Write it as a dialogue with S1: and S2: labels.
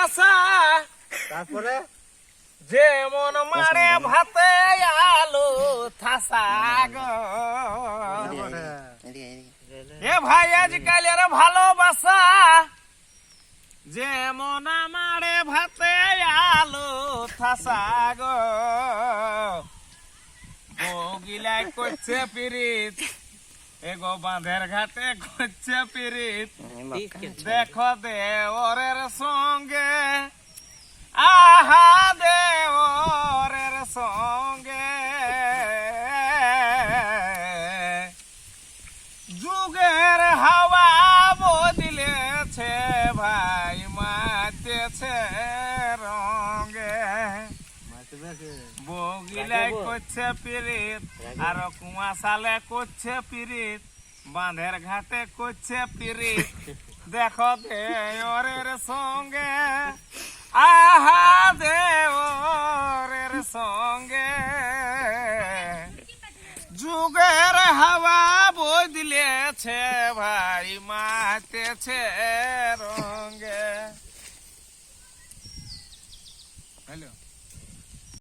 S1: বাসা
S2: তারপরে
S1: যেমন মারে ভাতে আলু থাসা গো এ ভাই আজকালের ভালোবাসা যেমন আমারে ভাতে আলু থাসা গো বগিলাই করছে পিরিত এগো বাঁধের ঘাটে করছে পিরিত দেখো দেওরের সঙ্গে আহা দেওরের সঙ্গে যুগের হাওয়া বদলেছে ভাই মাতেছে রঙে বগিলাই করছে পিরিত আর কুয়াশালে করছে পিরিত বাঁধের ঘাটে করছে পিরিত দেখো দেওরের সঙ্গে আহা দেওরের সঙ্গে যুগের হাওয়া বদলেছে ভাই মাতেছে রঙে